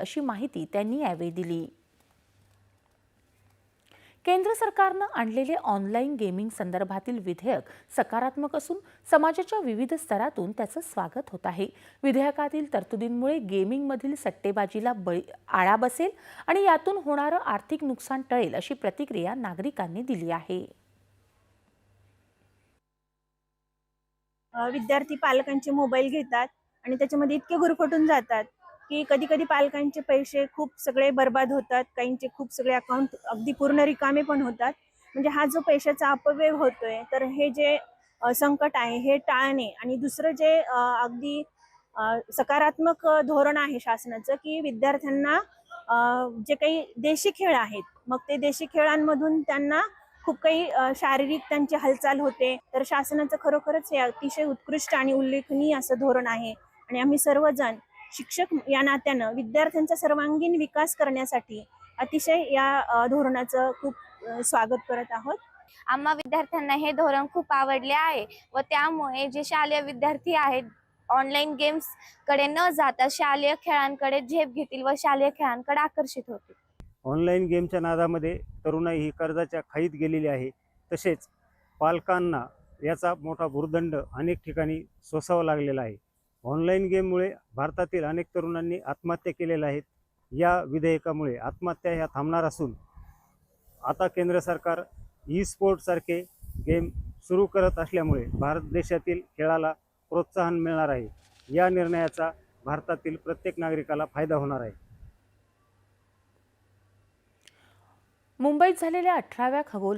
अशी माहिती त्यांनी यावेळी दिली। केंद्र सरकारनं आणलेले ऑनलाईन गेमिंग संदर्भातील विधेयक सकारात्मक असून समाजाच्या विविध स्तरातून त्याचं स्वागत होत आहे। विधेयकातील तरतुदींमुळे गेमिंगमधील सट्टेबाजीला आळा बसेल आणि यातून होणारं आर्थिक नुकसान टळेल अशी प्रतिक्रिया नागरिकांनी दिली आहे। विद्यार्थी पालकांचे मोबाईल घेतात आणि त्याच्यामध्ये इतके गुरफटून जातात की कधी कधी पालकांचे पैसे खूप सगळे बर्बाद होतात, काहींचे खूप सगळे अकाउंट अगदी पूर्ण रिकामे पण होतात। म्हणजे हा जो पैशाचा अपव्यय होतोय, तर हे जे संकट आहे हे टाळणे आणि दुसरं जे अगदी सकारात्मक धोरण आहे शासनाचं की विद्यार्थ्यांना जे काही देशी खेळ आहेत, मग ते देशी खेळांमधून त्यांना खूप काही शारीरिक त्यांची हालचाल होते। तर शासनाचं खरोखरच हे अतिशय उत्कृष्ट आणि उल्लेखनीय असं धोरण आहे आणि आम्ही सर्वजण शिक्षक या नात्यानं विद्यार्थ्यांचा सर्वांगीण विकास करण्यासाठी अतिशय या धोरणाचं खूप स्वागत करत आहोत। आम्हा विद्यार्थ्यांना हे धोरण खूप आवडले आहे व त्यामुळे जे शालेय विद्यार्थी आहेत ऑनलाईन गेम्स कडे न जाता शालेय खेळांकडे झेप घेतील व शालेय खेळांकडे आकर्षित होतील। ऑनलाईन गेमच्या नादामध्ये तरुणाई ही कर्जाच्या खाईत गेलेली आहे। तसेच पालकांना याचा मोठा भुर्दंड अनेक ठिकाणी सोसावा लागलेला आहे। ऑनलाईन गेममुळे भारतातील अनेक तरुणांनी आत्महत्या केलेल्या आहेत। या विधेयकामुळे आत्महत्या ह्या थांबणार असून आता केंद्र सरकार ई स्पोर्ट सारखे गेम सुरू करत असल्यामुळे भारत देशातील खेळाला प्रोत्साहन मिळणार आहे। या निर्णयाचा भारतातील प्रत्येक नागरिकाला फायदा होणार आहे। मुंबईत झालेल्या 18व्या खगोल